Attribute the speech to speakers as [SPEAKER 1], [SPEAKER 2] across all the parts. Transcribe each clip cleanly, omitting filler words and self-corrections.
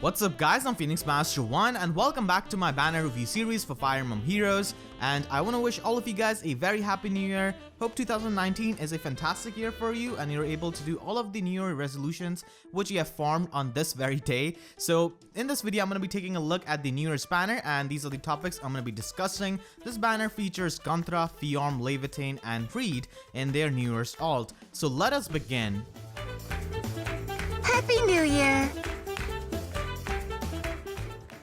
[SPEAKER 1] What's up guys, I'm Phoenix Master 1 and welcome back to my banner review series for Fire Emblem Heroes, and I want to wish all of you guys a very happy new year. Hope 2019 is a fantastic year for you and you're able to do all of the new year resolutions which you have formed on this very day. So in this video I'm going to be taking a look at the new year's banner, and these are the topics I'm going to be discussing. This banner features Gunnthra, Fjorm, Laevatein and Hrid in their new year's alt. So let us begin.
[SPEAKER 2] Happy New Year!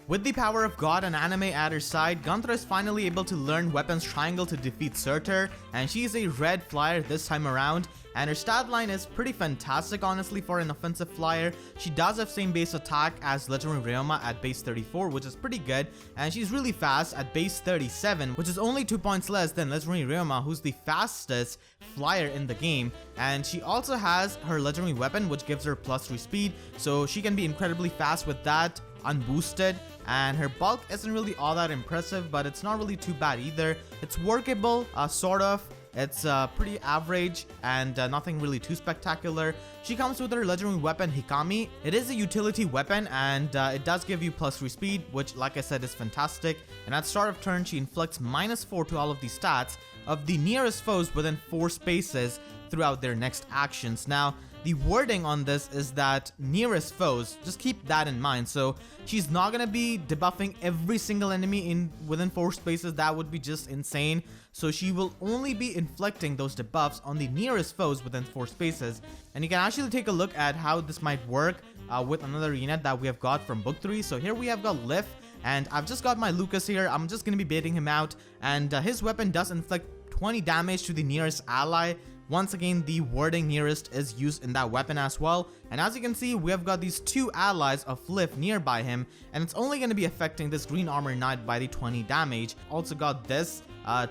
[SPEAKER 1] With the power of God and anime at her side, Gunnthra is finally able to learn Weapons Triangle to defeat Surtur, and she is a red flyer this time around, and her stat line is pretty fantastic honestly for an offensive flyer. She does have same base attack as Legendary Ryoma at base 34, which is pretty good, and she's really fast at base 37, which is only 2 points less than Legendary Ryoma, who's the fastest flyer in the game. And she also has her legendary weapon which gives her +3 speed, so she can be incredibly fast with that unboosted, and her bulk isn't really all that impressive, but it's not really too bad either. It's workable, sort of. It's pretty average and nothing really too spectacular. She comes with her legendary weapon Hikami. It is a utility weapon and it does give you +3 speed, which like I said is fantastic. And at start of turn she inflicts -4 to all of the stats of the nearest foes within 4 spaces throughout their next actions. Now the wording on this is that nearest foes, just keep that in mind. So she's not gonna be debuffing every single enemy within 4 spaces. That would be just insane. So she will only be inflicting those debuffs on the nearest foes within 4 spaces. And you can actually take a look at how this might work with another unit that we have got from book 3. So here we have got Lif, and I've just got my Lucas here. I'm just gonna be baiting him out, and his weapon does inflict 20 damage to the nearest ally. Once again, the wording nearest is used in that weapon as well. And as you can see, we have got these 2 allies of Lif nearby him, and it's only going to be affecting this green armor knight by the 20 damage. Also got this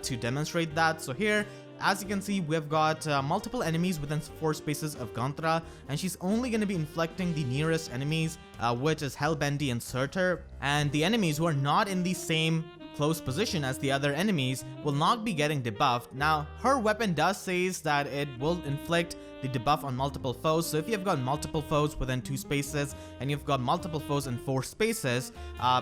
[SPEAKER 1] to demonstrate that. So here, as you can see, we have got multiple enemies within 4 spaces of Gunnthra, and she's only going to be inflicting the nearest enemies, which is Hellbendy and Surtur. And the enemies who are not in the same close position as the other enemies will not be getting debuffed. Now her weapon does says that it will inflict the debuff on multiple foes, so if you've got multiple foes within 2 spaces and you've got multiple foes in 4 spaces,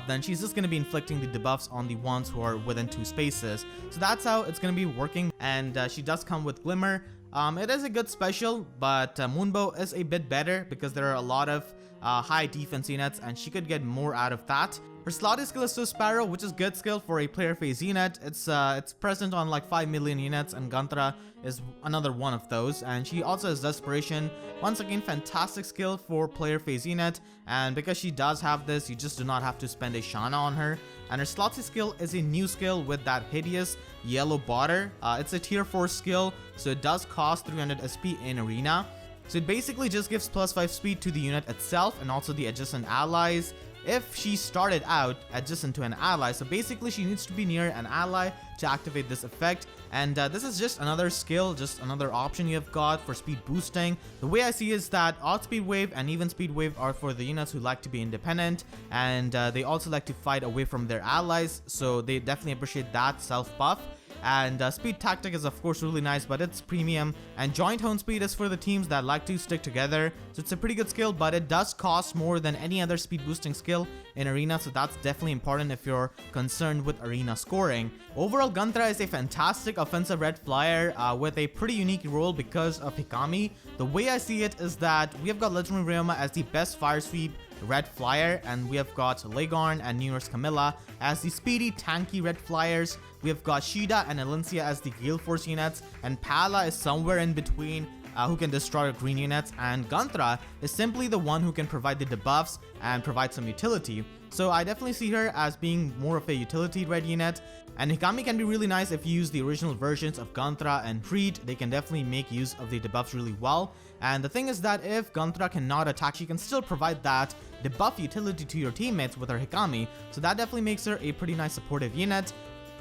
[SPEAKER 1] then she's just going to be inflicting the debuffs on the ones who are within 2 spaces. So that's how it's going to be working, and she does come with Glimmer. It is a good special, but Moonbow is a bit better because there are a lot of high defense units and she could get more out of that. Her slotted skill is Sparrow, which is good skill for a player phase unit. It's present on like 5 million units, and Gunnthra is another one of those. And she also has Desperation. Once again, fantastic skill for player phase unit, and because she does have this, you just do not have to spend a Shana on her. And her slotted skill is a new skill with that hideous yellow border. It's a tier 4 skill, so it does cost 300 SP in arena. So it basically just gives +5 speed to the unit itself and also the adjacent allies if she started out adjacent to an ally. So basically she needs to be near an ally to activate this effect, and this is just another skill, just another option you have got for speed boosting. The way I see is that odd speed wave and even speed wave are for the units who like to be independent, and they also like to fight away from their allies, so they definitely appreciate that self buff. And Speed Tactic is of course really nice, but it's premium. And Joint Hone Spd is for the teams that like to stick together, so it's a pretty good skill, but it does cost more than any other speed boosting skill in arena, so that's definitely important if you're concerned with arena scoring. Overall, Gunnthra is a fantastic offensive red flyer with a pretty unique role because of Hikami. The way I see it is that we have got Legendary Ryoma as the best fire sweep red flyer, and we have got Legarn and New Year's Camilla as the speedy tanky red flyers. We have got Shida and Alencia as the Gale Force units, and Pala is somewhere in between who can destroy green units, and Gunnthra is simply the one who can provide the debuffs and provide some utility. So I definitely see her as being more of a utility red unit. And Hikami can be really nice if you use the original versions of Gunnthra and Hrid. They can definitely make use of the debuffs really well. And the thing is that if Gunnthra cannot attack, she can still provide that debuff utility to your teammates with her Hikami. So that definitely makes her a pretty nice supportive unit.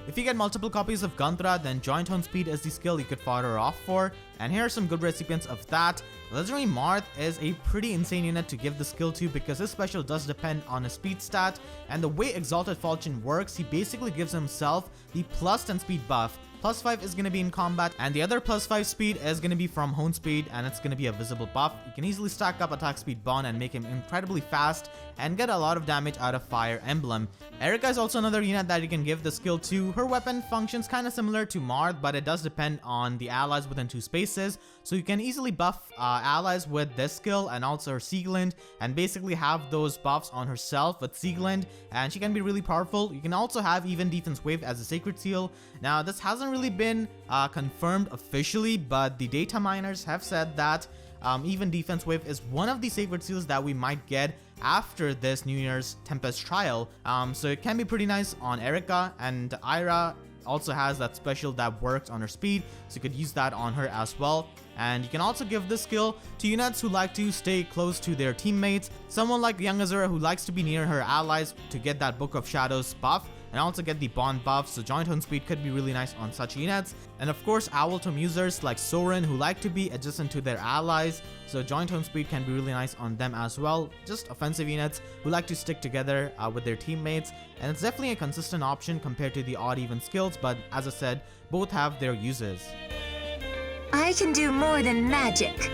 [SPEAKER 1] If you get multiple copies of Gunnthra, then Joint Hone Spd is the skill you could fire her off for, and here are some good recipients of that. Legendary Marth is a pretty insane unit to give the skill to because his special does depend on his speed stat, and the way Exalted Fortune works, he basically gives himself the +10 speed buff +5 is going to be in combat, and the other +5 speed is going to be from Hone Speed, and it's going to be a visible buff. You can easily stack up attack speed bond and make him incredibly fast and get a lot of damage out of Fire Emblem. Erika is also another unit that you can give the skill to. Her weapon functions kind of similar to Marth, but it does depend on the allies within 2 spaces, so you can easily buff allies with this skill and also her Sieglinde, and basically have those buffs on herself with Sieglinde, and she can be really powerful. You can also have even defense wave as a sacred seal. Now this hasn't really been confirmed officially, but the data miners have said that even defense wave is one of the sacred seals that we might get after this New Year's Tempest trial. So it can be pretty nice on Erika, and Ira also has that special that works on her speed, so you could use that on her as well. And you can also give this skill to units who like to stay close to their teammates, someone like Young Azura who likes to be near her allies to get that Book of Shadows buff and also get the bond buff, so Joint Hone Speed could be really nice on such units. And of course Owl Tome users like Soren who like to be adjacent to their allies, so Joint Hone Speed can be really nice on them as well. Just offensive units who like to stick together with their teammates, and it's definitely a consistent option compared to the odd even skills, but as I said, both have their uses.
[SPEAKER 2] I can do more than magic.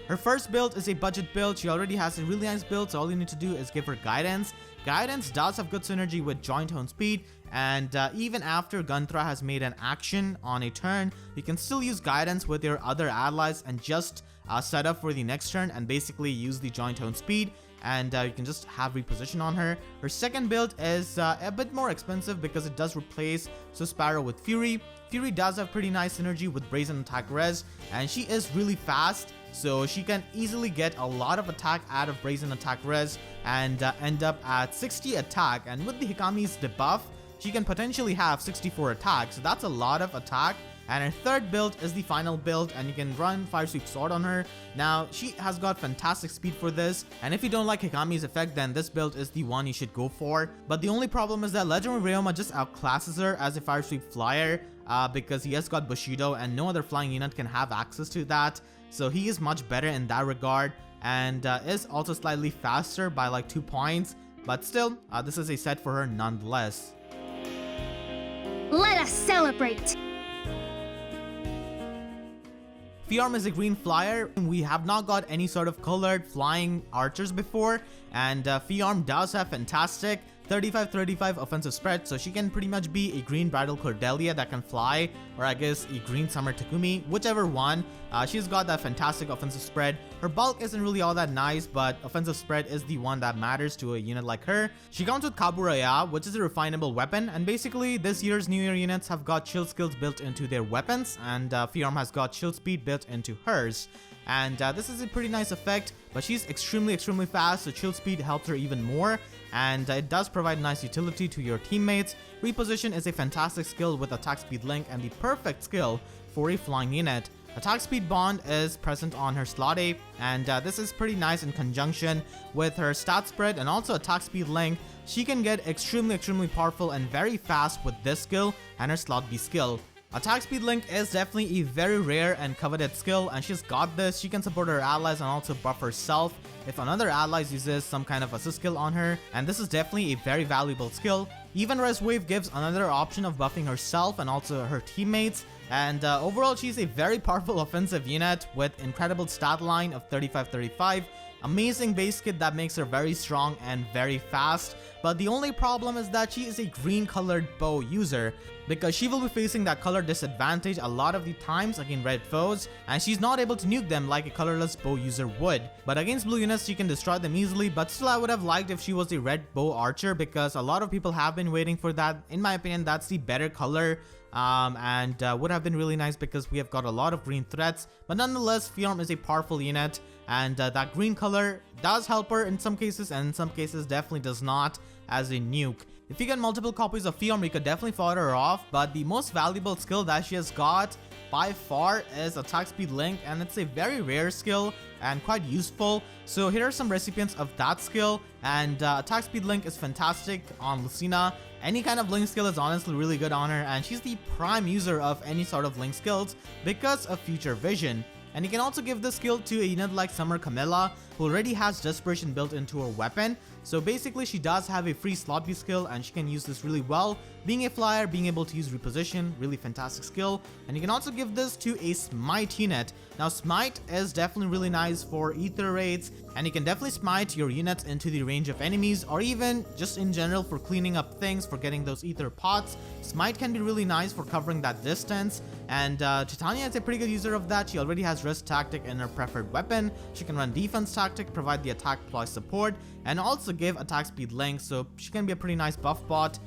[SPEAKER 1] Her first build is a budget build. She already has a really nice build, so all you need to do is give her guidance. Guidance does have good synergy with Joint Hone Speed, and even after Gunthra has made an action on a turn, you can still use guidance with your other allies and just set up for the next turn and basically use the Joint Hone Speed, and you can just have reposition on her. Her second build is a bit more expensive because it does replace Sparrow with Fury. Fury does have pretty nice synergy with Brazen Attack Res, and she is really fast, so she can easily get a lot of attack out of Brazen Attack Res and end up at 60 attack. And with the Hikami's debuff, she can potentially have 64 attack, so that's a lot of attack. And her third build is the final build, and you can run Fire Sweep Sword on her. Now, she has got fantastic speed for this, and if you don't like Hikami's effect, then this build is the one you should go for. But the only problem is that Legendary Ryoma just outclasses her as a Fire Sweep flyer, because he has got Bushido and no other flying unit can have access to that. So he is much better in that regard, and is also slightly faster by like 2 points. But still, this is a set for her nonetheless.
[SPEAKER 2] Let us celebrate!
[SPEAKER 1] Fjorm is a green flyer. We have not got any sort of colored flying archers before, and Fjorm does have fantastic 35-35 offensive spread, so she can pretty much be a green Bridal Cordelia that can fly, or I guess a green Summer Takumi, whichever one. She's got that fantastic offensive spread. Her bulk isn't really all that nice, but offensive spread is the one that matters to a unit like her. She comes with Kabura Ya, which is a refinable weapon, and basically this year's New Year units have got shield skills built into their weapons, and Fjorm has got shield speed built into hers. And this is a pretty nice effect, but she's extremely fast, so shield speed helps her even more, and it does provide nice utility to your teammates. Reposition is a fantastic skill with attack speed link and the perfect skill for a flying unit. Attack speed bond is present on her slot A, and this is pretty nice in conjunction with her stat spread and also attack speed link. She can get extremely powerful and very fast with this skill and her slot B skill. Attack speed link is definitely a very rare and coveted skill, and she's got this. She can support her allies and also buff herself if another ally uses some kind of assist skill on her, and this is definitely a very valuable skill. Even Res Wave gives another option of buffing herself and also her teammates, and overall she's a very powerful offensive unit with incredible stat line of 35-35, amazing base kit that makes her very strong and very fast. But the only problem is that she is a green colored bow user, because she will be facing that color disadvantage a lot of the times against red foes, and she's not able to nuke them like a colorless bow user would. But against blue units she can destroy them easily, but still I would have liked if she was a red bow archer, because a lot of people have been waiting for that. In my opinion, that's the better color, and would have been really nice because we have got a lot of green threats. But nonetheless, Fjorm is a powerful unit, and that green color does help her in some cases, and in some cases definitely does not as a nuke. If you get multiple copies of Fjorm, you could definitely fought her off, but the most valuable skill that she has got by far is attack speed link, and it's a very rare skill and quite useful. So here are some recipients of that skill, and attack speed link is fantastic on Lucina. Any kind of link skill is honestly really good on her, and she's the prime user of any sort of link skills because of future vision. And you can also give this skill to a unit like Summer Camilla, who already has Desperation built into her weapon. So basically she does have a free slot B skill and she can use this really well. Being a flyer, being able to use reposition, really fantastic skill. And you can also give this to a Smite unit. Now Smite is definitely really nice for ether raids, and you can definitely smite your units into the range of enemies, or even just in general for cleaning up things, for getting those ether pots. Smite can be really nice for covering that distance, and Titania is a pretty good user of that. She already has Rest Tactic in her preferred weapon. She can run Defense Tactic, provide the attack ploy support, and also give attack speed link, so she can be a pretty nice buff bot.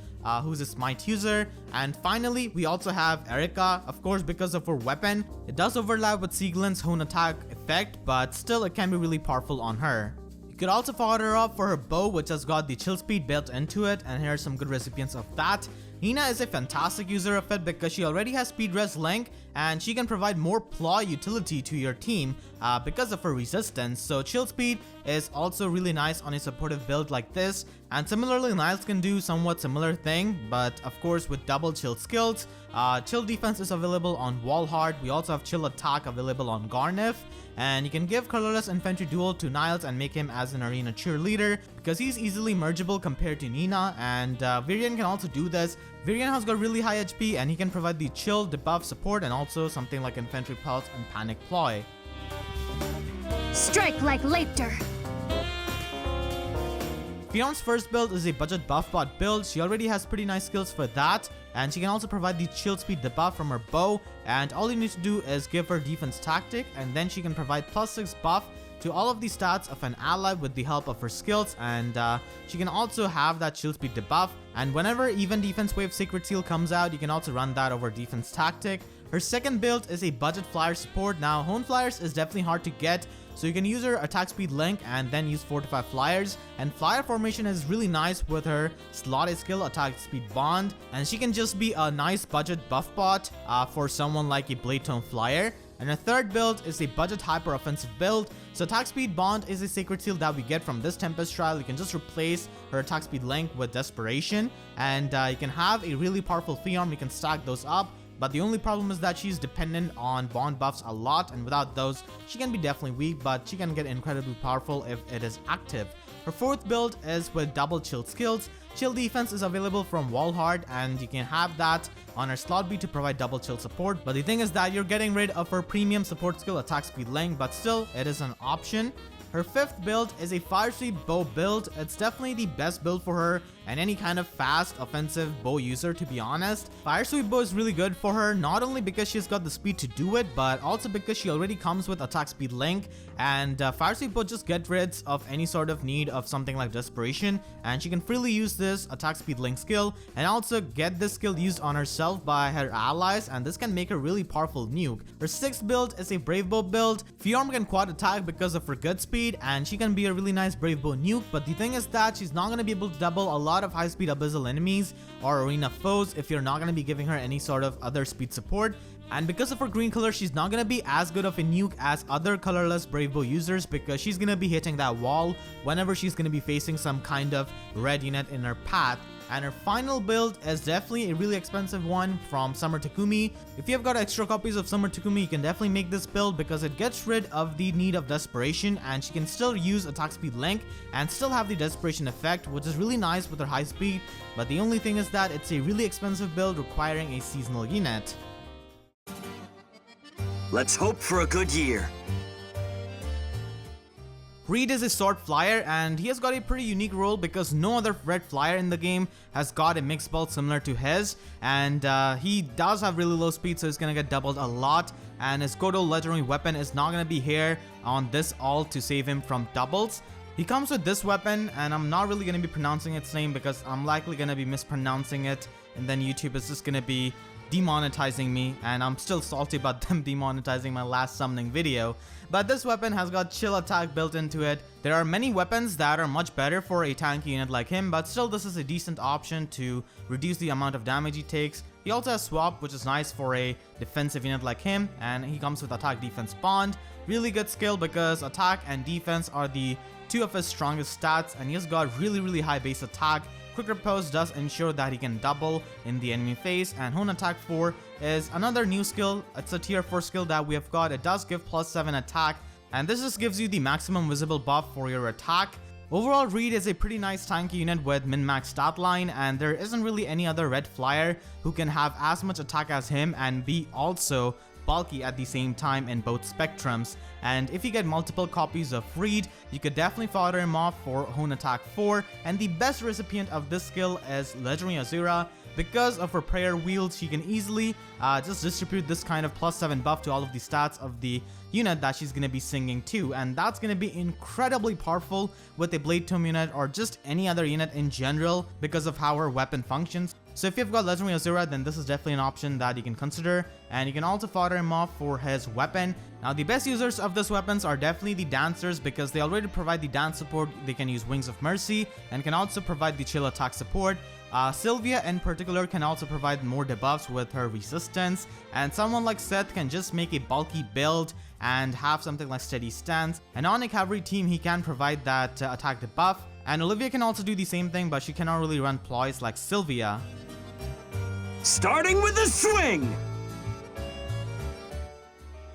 [SPEAKER 1] Who's a Smite user. And finally, we also have Erica, of course, because of her weapon. It does overlap with Sieglin's Hone Atk effect, but still it can be really powerful on her. You could also fodder her up for her bow, which has got the chill speed built into it, and here are some good recipients of that. Nina is a fantastic user of it because she already has speed res link, and she can provide more ploy utility to your team because of her resistance. So chill speed is also really nice on a supportive build like this, and similarly Niles can do somewhat similar thing, but of course with double chill skills. Chill defense is available on Wallhard. We also have chill attack available on Garnif, and you can give colorless infantry duel to Niles and make him as an arena cheerleader because he's easily mergeable compared to Nina, and Virian can also do this. Virian has got really high HP and he can provide the chill, debuff support, and also something like infantry pulse and panic ploy.
[SPEAKER 2] Strike like Laevatein.
[SPEAKER 1] Fjorm's first build is a budget buff bot build. She already has pretty nice skills for that, and she can also provide the chill speed debuff from her bow, and all you need to do is give her defense tactic, and then she can provide +6 buff to all of the stats of an ally with the help of her skills, and she can also have that chill speed debuff, and whenever even defense wave secret seal comes out, you can also run that over defense tactic. Her second build is a budget flyer support. Now Hone flyers is definitely hard to get, so you can use her attack speed link and then use 4 to 5 flyers, and flyer formation is really nice with her slot A skill attack speed bond, and she can just be a nice budget buff bot for someone like a blade tone flyer. And her third build is a budget hyper offensive build. So attack speed bond is a sacred seal that we get from this Tempest trial. You can just replace her attack speed link with desperation, and you can have a really powerful Fjorm. You can stack those up, but the only problem is that she's dependent on bond buffs a lot, and without those she can be definitely weak, but she can get incredibly powerful if it is active. Her fourth build is with double chill skills. Chill defense is available from Wallhard, and you can have that on her slot B to provide double chill support, but the thing is that you're getting rid of her premium support skill attack speed link, but still it is an option. Her fifth build is a fire sweep bow build. It's definitely the best build for her and any kind of fast offensive bow user, to be honest. Fire sweep bow is really good for her, not only because she's got the speed to do it, but also because she already comes with attack speed link, and fire sweep bow just gets rid of any sort of need of something like desperation, and she can freely use this attack speed link skill and also get this skill used on herself by her allies, and this can make her really powerful nuke. Her sixth build is a brave bow build. Fjorm can quad attack because of her good speed, and she can be a really nice brave bow nuke, but the thing is that she's not going to be able to double a lot of high speed abyssal enemies or arena foes if you're not going to be giving her any sort of other speed support. And because of her green color, she's not going to be as good of a nuke as other colorless brave bow users, because she's going to be hitting that wall whenever she's going to be facing some kind of red unit in her path. And her final build is definitely a really expensive one from Summer Takumi. If you have got extra copies of Summer Takumi, you can definitely make this build because it gets rid of the need of desperation, and she can still use attack speed link and still have the desperation effect, which is really nice with her high speed. But the only thing is that it's a really expensive build requiring a seasonal unit.
[SPEAKER 3] Let's hope for a good year.
[SPEAKER 1] Hrid is a sword flyer, and he has got a pretty unique role because no other red flyer in the game has got a mixed build similar to his, and he does have really low speed, so he's gonna get doubled a lot, and his Godo legendary weapon is not gonna be here on this ult to save him from doubles. He comes with this weapon, and I'm not really gonna be pronouncing its name because I'm likely gonna be mispronouncing it, and then YouTube is just gonna be demonetizing me, and I'm still salty about them demonetizing my last summoning video. But this weapon has got chill attack built into it. There are many weapons that are much better for a tanky unit like him, but still this is a decent option to reduce the amount of damage he takes. He also has swap, which is nice for a defensive unit like him, and he comes with attack defense bond. Really good skill because attack and defense are the two of his strongest stats, and he has got really high base attack. Quick Repose does ensure that he can double in the enemy phase, and Hone Atk 4 is another new skill. It's a tier 4 skill that we have got. It does give +7 attack and this just gives you the maximum visible buff for your attack. Overall, Hrid is a pretty nice tanky unit with min-max stat line, and there isn't really any other red flyer who can have as much attack as him and be also bulky at the same time in both spectrums. And if you get multiple copies of Hrid, you could definitely fodder him off for Hone Atk 4, and the best recipient of this skill is Legendary Azura. Because of her prayer wheels, she can easily just distribute this kind of +7 buff to all of the stats of the unit that she's going to be singing to, and that's going to be incredibly powerful with a Blade Tome unit or just any other unit in general because of how her weapon functions. So if you've got Legendary Azura, then this is definitely an option that you can consider, and you can also fodder him off for his weapon. Now the best users of this weapons are definitely the dancers because they already provide the dance support. They can use Wings of Mercy and can also provide the chill attack support. Sylvia in particular can also provide more debuffs with her resistance, and someone like Seth can just make a bulky build and have something like steady stance, and on a cavalry team he can provide that attack debuff. And Olivia can also do the same thing, but she cannot really run ploys like Sylvia.
[SPEAKER 3] Starting with a swing!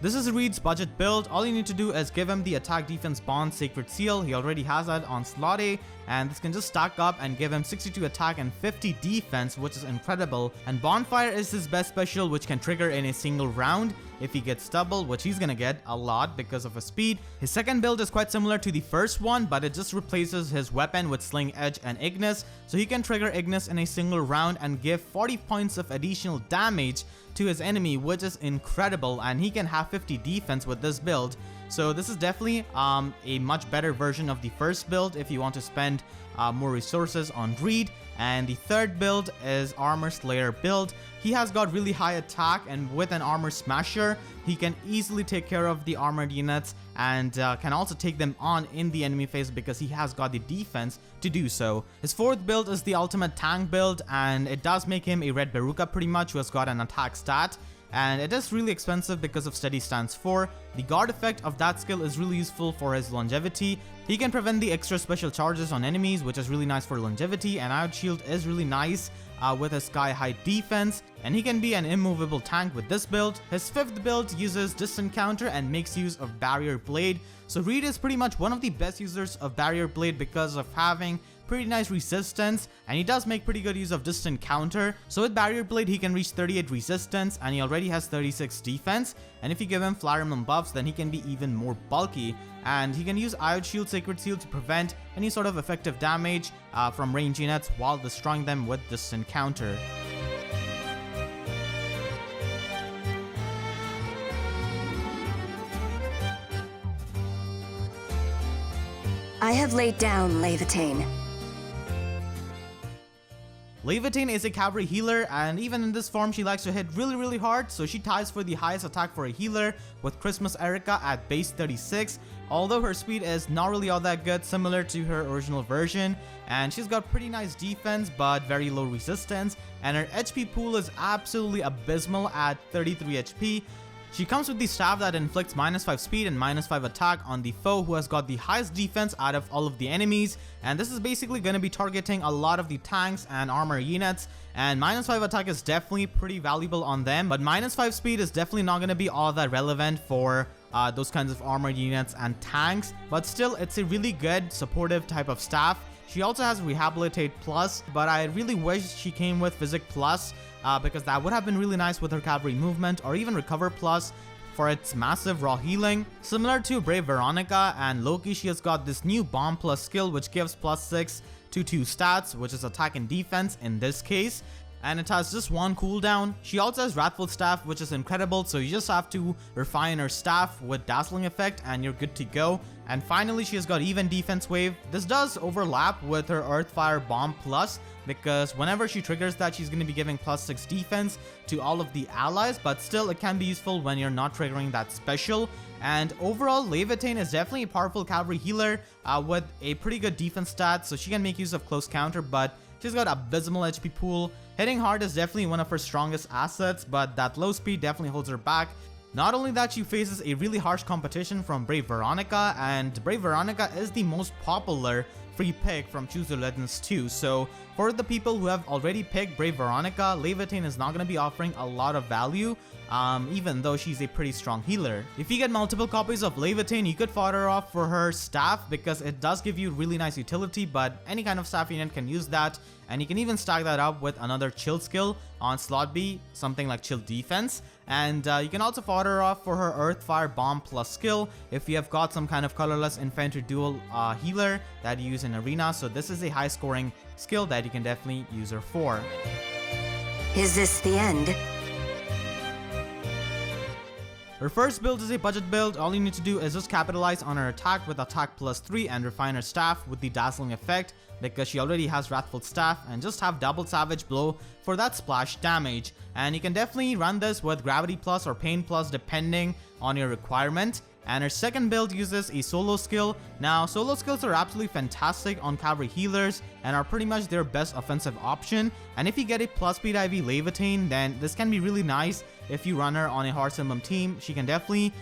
[SPEAKER 1] This is Hrid's budget build. All you need to do is give him the attack defense bond sacred seal. He already has that on slot A, and this can just stack up and give him 62 attack and 50 defense, which is incredible. And bonfire is his best special, which can trigger in a single round if he gets stubble, which he's gonna get a lot because of his speed. His second build is quite similar to the first one, but it just replaces his weapon with Sling Edge and Ignis, so he can trigger Ignis in a single round and give 40 points of additional damage to his enemy, which is incredible, and he can have 50 defense with this build. So this is definitely a much better version of the first build if you want to spend more resources on Hrid. And the third build is Armor Slayer build. He has got really high attack, and with an Armor Smasher, he can easily take care of the armored units and can also take them on in the enemy phase because he has got the defense to do so. His fourth build is the Ultimate Tank build, and it does make him a red Beruka pretty much, who has got an attack stat. And it is really expensive because of Steady Stance 4. The guard effect of that skill is really useful for his longevity. He can prevent the extra special charges on enemies, which is really nice for longevity, and Out Shield is really nice with a sky high defense, and he can be an immovable tank with this build. His fifth build uses Distant Counter and makes use of Barrier Blade. So Hrid is pretty much one of the best users of Barrier Blade because of having pretty nice resistance, and he does make pretty good use of Distant Counter. So with Barrier Blade he can reach 38 resistance, and he already has 36 defense, and if you give him Flyer Emblem buffs, then he can be even more bulky, and he can use Iod Shield Sacred Seal to prevent any sort of effective damage from range units while destroying them with Distant Counter.
[SPEAKER 2] I have laid down Laevatein.
[SPEAKER 1] Laevatein is a cavalry healer, and even in this form she likes to hit really hard, so she ties for the highest attack for a healer with Christmas Erica at base 36, although her speed is not really all that good, similar to her original version, and she's got pretty nice defense but very low resistance, and her HP pool is absolutely abysmal at 33 HP. She comes with the staff that inflicts -5 speed and -5 attack on the foe who has got the highest defense out of all of the enemies, and this is basically going to be targeting a lot of the tanks and armor units, and -5 attack is definitely pretty valuable on them, but -5 speed is definitely not going to be all that relevant for those kinds of armored units and tanks, but still it's a really good supportive type of staff. She also has Rehabilitate Plus, but I really wish she came with Physic Plus because that would have been really nice with her cavalry movement, or even Recover Plus for its massive raw healing. Similar to Brave Veronica and Loki, she has got this new Bomb Plus skill which gives +6 to 2 stats, which is attack and defense in this case, and it has just one cooldown. She also has Wrathful Staff, which is incredible, so you just have to refine her staff with Dazzling Effect and you're good to go. And finally, she has got Even Defense Wave. This does overlap with her Earthfire Bomb Plus, because whenever she triggers that, she's going to be giving +6 defense to all of the allies, but still it can be useful when you're not triggering that special. And overall, Laevatein is definitely a powerful cavalry healer with a pretty good defense stat, so she can make use of Close Counter, but she's got abysmal HP pool. Hitting hard is definitely one of her strongest assets, but that low speed definitely holds her back. Not only that, she faces a really harsh competition from Brave Veronica, and Brave Veronica is the most popular free pick from Choose Your Legends 2. So for the people who have already picked Brave Veronica, Laevatein is not going to be offering a lot of value, even though she's a pretty strong healer. If you get multiple copies of Laevatein, you could fodder off for her staff because it does give you really nice utility, but any kind of staff unit can use that, and you can even stack that up with another chill skill on slot B, something like chill defense. And you can also fodder off for her Earth, Fire, Bomb plus skill if you have got some kind of colorless infantry dual healer that you use in arena. So this is a high scoring skill that you can definitely use her for.
[SPEAKER 2] Is this the end?
[SPEAKER 1] Her first build is a budget build. All you need to do is just capitalize on her attack with attack +3 and refine her staff with the dazzling effect because she already has Wrathful Staff, and just have double Savage Blow for that splash damage. And you can definitely run this with Gravity Plus or Pain Plus depending on your requirement. And her second build uses a solo skill. Now, solo skills are absolutely fantastic on cavalry healers and are pretty much their best offensive option. And if you get a plus speed IV Laevatein, then this can be really nice if you run her on a Horse Emblem team. She can definitely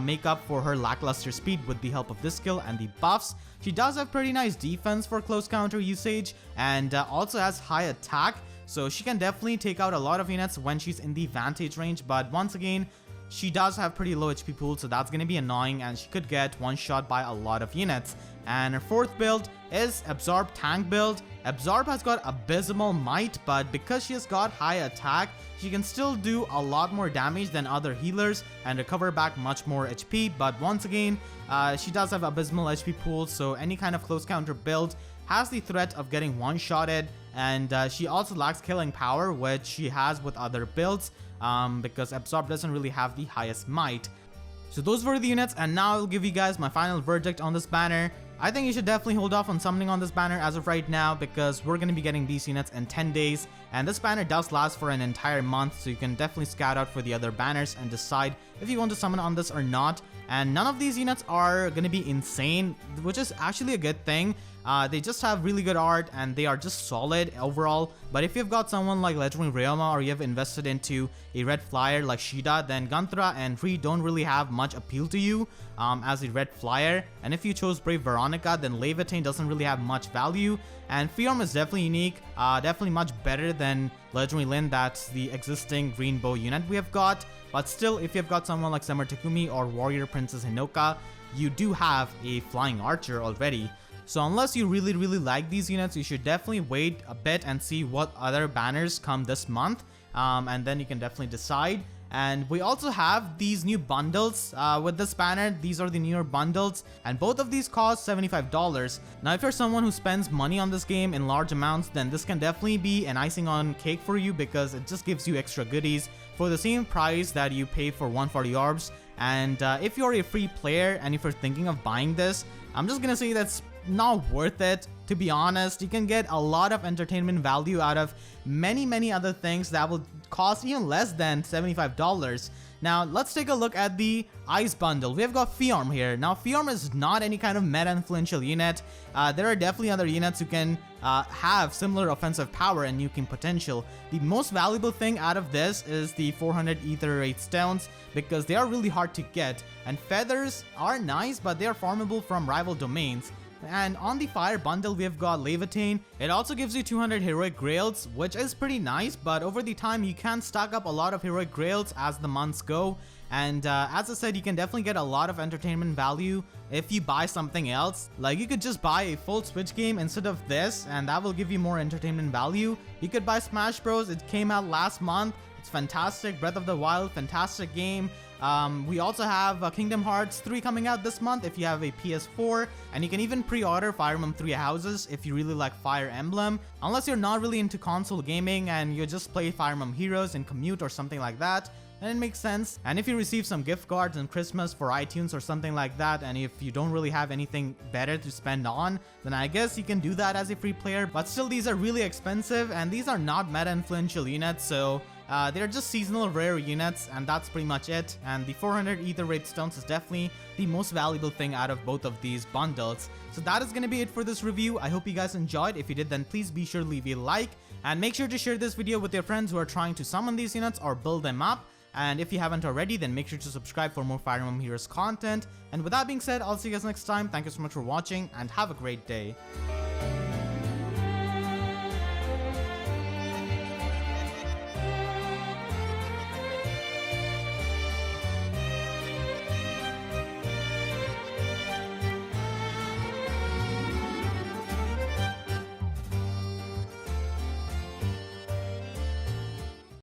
[SPEAKER 1] make up for her lackluster speed with the help of this skill and the buffs. She does have pretty nice defense for close counter usage, and also has high attack, so she can definitely take out a lot of units when she's in the vantage range. But once again, she does have pretty low HP pool, so that's going to be annoying, and she could get one shot by a lot of units. And her fourth build is Absorb Tank build. Absorb has got abysmal might, but because she has got high attack, she can still do a lot more damage than other healers and recover back much more HP. But once again, she does have abysmal HP pool, so any kind of close counter build has the threat of getting one-shotted. And she also lacks killing power, which she has with other builds, because Absorb doesn't really have the highest might. So those were the units, and now I'll give you guys my final verdict on this banner. I think you should definitely hold off on summoning on this banner as of right now, because we're going to be getting these units in 10 days, and this banner does last for an entire month, so you can definitely scout out for the other banners and decide if you want to summon on this or not. And none of these units are going to be insane, which is actually a good thing. They just have really good art and they are just solid overall. But if you've got someone like Legendary Ryoma, or you have invested into a red flyer like Shida, then Gunnthra and Hrid don't really have much appeal to you as a red flyer. And if you chose Brave Veronica, then Laevatein doesn't really have much value. And Fjorm is definitely unique, definitely much better than Legendary Lin, that's the existing green bow unit we have got. But still, if you've got someone like Summer Takumi or Warrior Princess Hinoka, you do have a flying archer already. So unless you really like these units, you should definitely wait a bit and see what other banners come this month, and then you can definitely decide. And we also have these new bundles with this banner. These are the newer bundles, and both of these cost $75. Now, if you're someone who spends money on this game in large amounts, then this can definitely be an icing on cake for you, because it just gives you extra goodies for the same price that you pay for 140 orbs. And if you're a free player and if you're thinking of buying this, I'm just gonna say that's not worth it, to be honest. You can get a lot of entertainment value out of many other things that will cost even less than $75. Now let's take a look at the Ice bundle. We have got Fjorm here. Now Fjorm is not any kind of meta influential unit. There are definitely other units who can have similar offensive power and nuking potential. The most valuable thing out of this is the 400 Aetherite stones, because they are really hard to get, and feathers are nice, but they are farmable from rival domains. And on the fire bundle, we have got Laevatein. It also gives you 200 heroic grails, which is pretty nice, but over the time you can stack up a lot of heroic grails as the months go. And as I said, you can definitely get a lot of entertainment value if you buy something else. Like, you could just buy a full Switch game instead of this, and that will give you more entertainment value. You could buy Smash Bros. It came out last month. It's fantastic. Breath of the Wild, fantastic game. We also have Kingdom Hearts 3 coming out this month if you have a PS4, and you can even pre-order Fire Emblem Three Houses if you really like Fire Emblem. Unless you're not really into console gaming and you just play Fire Emblem Heroes in commute or something like that, then it makes sense. And if you receive some gift cards on Christmas for iTunes or something like that, and if you don't really have anything better to spend on, then I guess you can do that as a free player. But still, these are really expensive, and these are not meta influential units, so they're just seasonal rare units, and that's pretty much it. And the 400 Aetherite stones is definitely the most valuable thing out of both of these bundles. So that is going to be it for this review. I hope you guys enjoyed. If you did, then please be sure to leave a like, and make sure to share this video with your friends who are trying to summon these units or build them up. And if you haven't already, then make sure to subscribe for more Fire Emblem Heroes content. And with that being said, I'll see you guys next time. Thank you so much for watching and have a great day.